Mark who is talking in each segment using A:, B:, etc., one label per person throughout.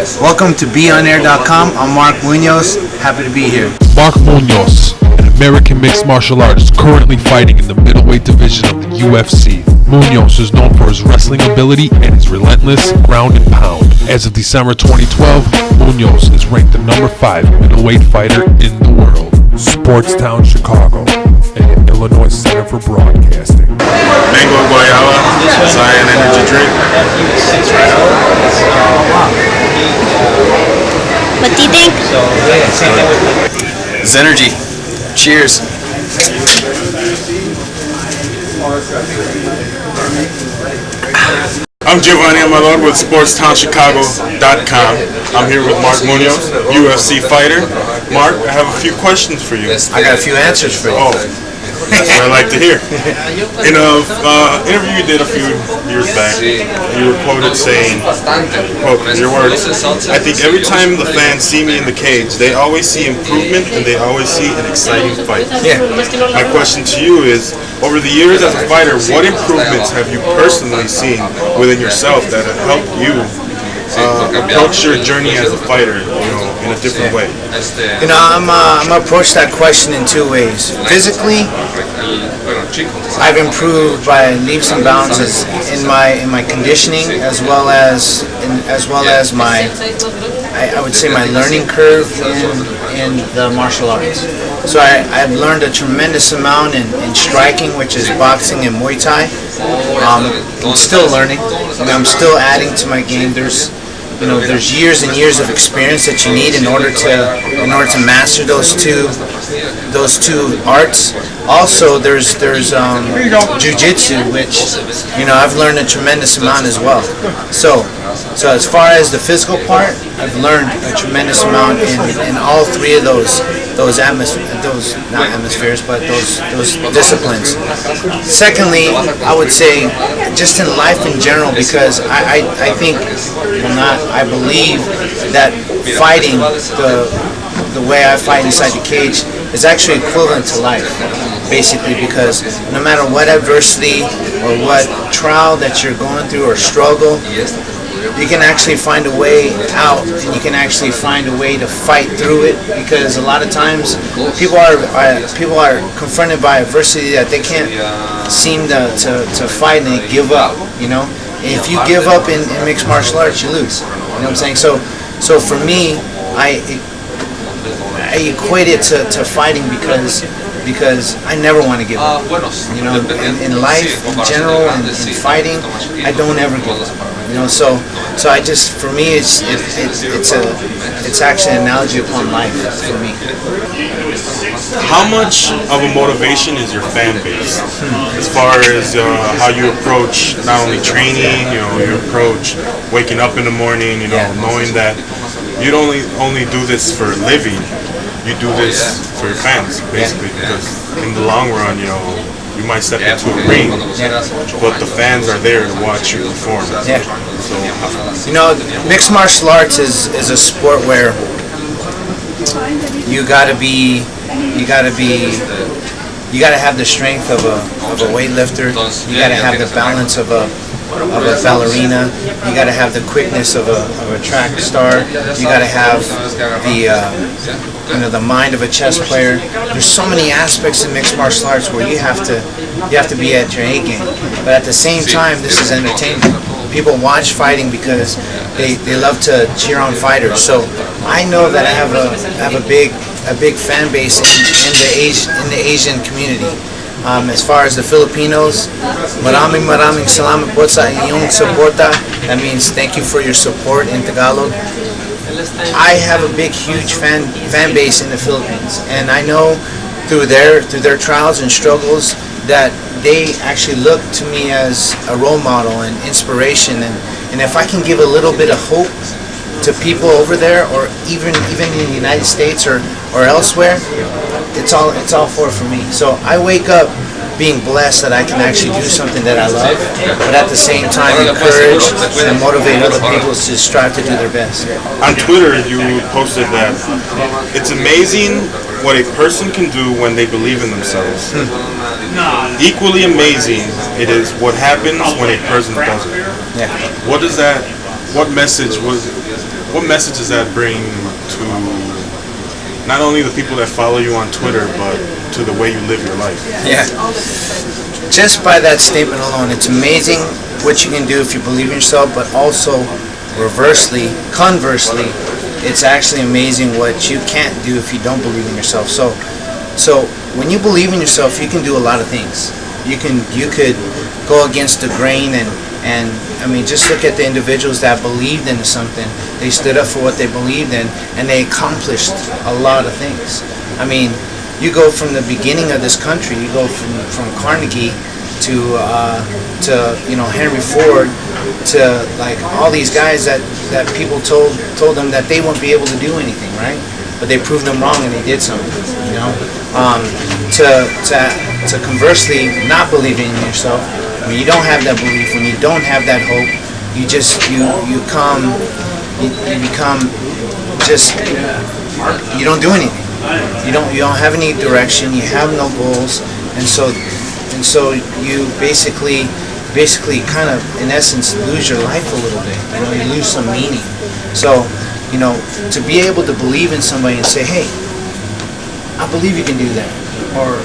A: Welcome to BeOnAir.com. I'm Mark Munoz. Happy to be here.
B: Mark Munoz, an American mixed martial artist currently fighting in the middleweight division of the UFC. Munoz is known for his wrestling ability and his relentless ground and pound. As of December 2012, Munoz is ranked the number 5 middleweight fighter in the world. SportsTownChicago and Illinois Center for Broadcasting.
C: Mango guayaba, Zion energy drink.
D: What do you think?
A: It's energy. Cheers.
C: I'm Geovanny Amador with SportsTownChicago.com. I'm here with Mark Munoz, UFC fighter. Mark, I have a few questions for you.
A: I got a few answers for you.
C: Oh, that's what I like to hear. In an interview you did a few years back, you were quoted saying, quote, your words, I think every time the fans see me in the cage, they always see improvement and they always see an exciting fight.
A: Yeah.
C: My question to you is, over the years as a fighter, what improvements have you personally seen within yourself that have helped you approach your journey as a fighter, in a different way?
A: I'm approach that question in two ways. Physically, I've improved by leaps and bounds in my conditioning, as well as my, I would say, my learning curve in the martial arts. So I've learned a tremendous amount in striking, which is boxing and Muay Thai. I'm still learning. I'm still adding to my game. There's years and years of experience that you need in order to master those two arts. Also, there's jiu-jitsu, which I've learned a tremendous amount as well. So as far as the physical part, I've learned a tremendous amount in all three of those disciplines. Secondly, I would say just in life in general, because I believe that fighting the way I fight inside the cage is actually equivalent to life, basically, because no matter what adversity or what trial that you're going through or struggle, you can actually find a way out, and you can actually find a way to fight through it, because a lot of times people are confronted by adversity that they can't seem to fight, and they give up, And if you give up in mixed martial arts, you lose. You know what I'm saying? So for me, I equate it to fighting because I never want to give up. In life in general and in fighting, I don't ever give up. So I just, for me, it's actually an analogy upon life for me.
C: How much of a motivation is your fan base as far as how you approach not only training, you approach waking up in the morning, knowing that you don't only do this for a living, you do this for your fans, basically, because in the long run, you might step into a ring, but the fans are there to watch you perform.
A: Yeah.
C: So,
A: mixed martial arts is a sport where you gotta have the strength of a weightlifter. You gotta have the balance of a ballerina. You gotta have the quickness of a track star. You gotta have the mind of a chess player. There's so many aspects in mixed martial arts where you have to be at your A game. But at the same time, this is entertainment. People watch fighting because they love to cheer on fighters. So I know that I have a big fan base in the Asian community. As far as the Filipinos, maraming salamat po sa inyong suporta. That means thank you for your support in Tagalog. I have a huge fan base in the Philippines, and I know through their trials and struggles that they actually look to me as a role model and inspiration, and if I can give a little bit of hope to people over there, or even in the United States or elsewhere, it's all for me. So I wake up being blessed that I can actually do something that I love, but at the same time encourage and motivate other people to strive to do their best.
C: On Twitter, you posted that it's amazing what a person can do when they believe in themselves. Equally amazing it is what happens when a person doesn't.
A: Yeah.
C: What message what message does that bring to not only the people that follow you on Twitter, but to the way you live your life?
A: Yeah. Just by that statement alone, it's amazing what you can do if you believe in yourself, but also conversely, it's actually amazing what you can't do if you don't believe in yourself. So when you believe in yourself, you can do a lot of things. You could go against the grain, and I mean, just look at the individuals that believed in something. They stood up for what they believed in, and they accomplished a lot of things. I mean, you go from the beginning of this country, you go from Carnegie to Henry Ford, to like all these guys that people told them that they wouldn't be able to do anything, right? But they proved them wrong and they did something, you know. To conversely not believing in yourself, when you don't have that belief, when you don't have that hope, you don't do anything. You don't have any direction. You have no goals, and so you basically kind of, in essence, lose your life a little bit. You know, you lose some meaning. So, you know, to be able to believe in somebody and say, hey, I believe you can do that, or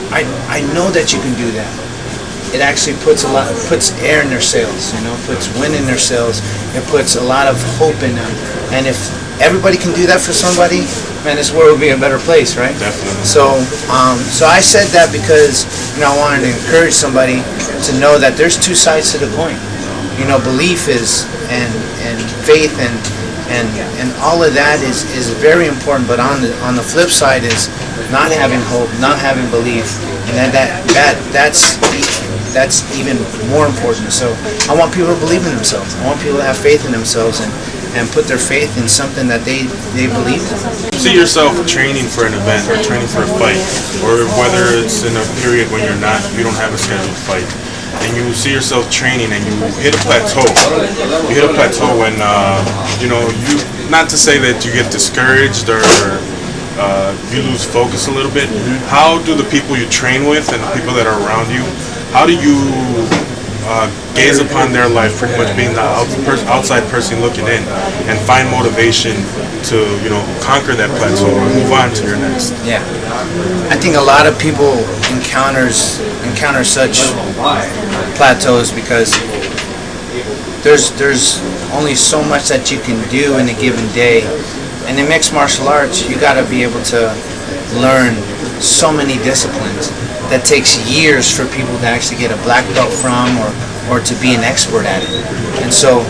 A: I know that you can do that. It actually puts air in their sails, you know, puts wind in their sails. It puts a lot of hope in them. And if everybody can do that for somebody, man, this world would be a better place, right?
C: Definitely.
A: So I said that because, you know, I wanted to encourage somebody to know that there's two sides to the coin. You know, belief is and faith and all of that is very important. But on the flip side is not having hope, not having belief, and that's even more important. So I want people to believe in themselves. I want people to have faith in themselves and put their faith in something that they believe in.
C: See yourself training for an event or training for a fight, or whether it's in a period when you don't have a scheduled fight, and you see yourself training and you hit a plateau. You hit a plateau when not to say that you get discouraged or you lose focus a little bit. How do the people you train with and the people that are around you, how do you gaze upon their life, pretty much being the outside person looking in, and find motivation to conquer that plateau or move on to your next?
A: Yeah, I think a lot of people encounter such plateaus because there's only so much that you can do in a given day. And in mixed martial arts, you got to be able to learn so many disciplines that takes years for people to actually get a black belt from or to be an expert at it. And so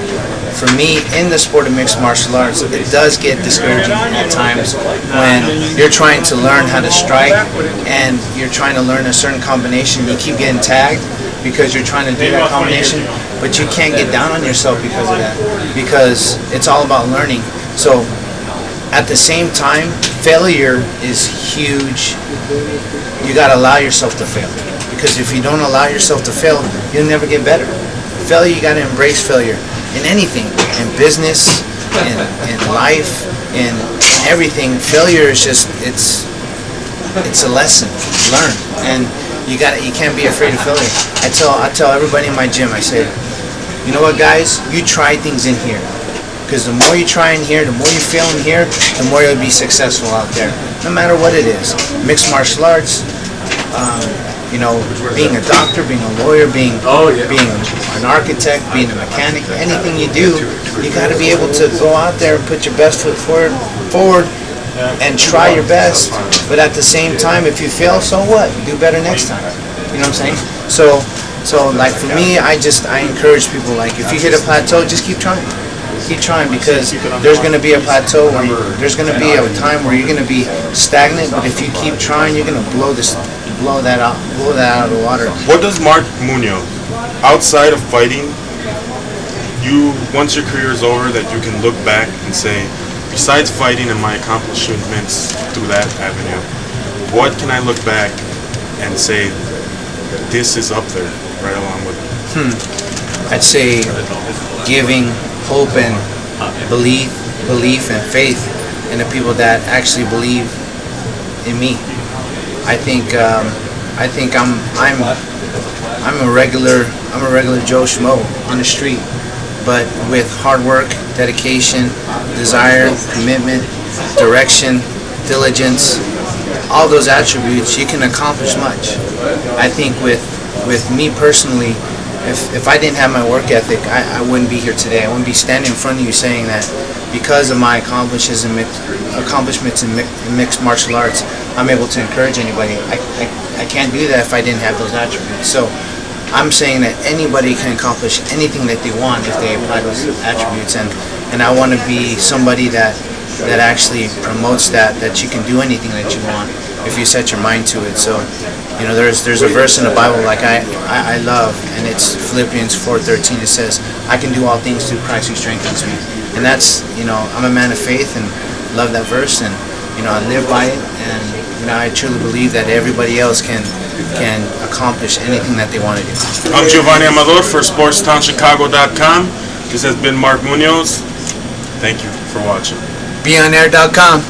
A: for me, in the sport of mixed martial arts, it does get discouraging at times when you're trying to learn how to strike and you're trying to learn a certain combination. You keep getting tagged because you're trying to do that combination, but you can't get down on yourself because of that, because it's all about learning. So at the same time, failure is huge. You got to allow yourself to fail, because if you don't allow yourself to fail, you'll never get better. Failure, you got to embrace failure in anything, in business, in life, in everything. Failure is just it's a lesson learned, and you can't be afraid of failure. I tell everybody in my gym, I say, you know what, guys, you try things in here. Because the more you try in here, the more you fail in here, the more you'll be successful out there. No matter what it is. Mixed martial arts, being a doctor, being a lawyer, being an architect, being a mechanic, anything you do, you got to be able to go out there and put your best foot forward and try your best. But at the same time, if you fail, so what? You do better next time. You know what I'm saying? So like for me, I encourage people, like, if you hit a plateau, just keep trying. Keep trying, because there's going to be a plateau where there's going to be a time where you're going to be stagnant, but if you keep trying, you're going to blow that out of the water.
C: What does Mark Munoz, outside of fighting, once your career is over, that you can look back and say, besides fighting and my accomplishments through that avenue, what can I look back and say, this is up there right along with it?
A: I'd say giving hope and belief and faith in the people that actually believe in me. I think I'm a regular Joe Schmo on the street, but with hard work, dedication, desire, commitment, direction, diligence, all those attributes, you can accomplish much. I think with me personally, if I didn't have my work ethic, I wouldn't be here today. I wouldn't be standing in front of you saying that because of my accomplishments in mixed martial arts, I'm able to encourage anybody. I can't do that if I didn't have those attributes. So I'm saying that anybody can accomplish anything that they want if they apply those attributes, and I want to be somebody that actually promotes that you can do anything that you want if you set your mind to it. So, you know, there's a verse in the Bible like I love, and it's Philippians 4:13. It says, "I can do all things through Christ who strengthens me." And that's, you know, I'm a man of faith and love that verse, and you know, I live by it, and you know, I truly believe that everybody else can accomplish anything that they want to do.
C: I'm Geovanny Amador for SportsTownChicago.com. This has been Mark Munoz. Thank you for watching.
A: BeOnAir.com.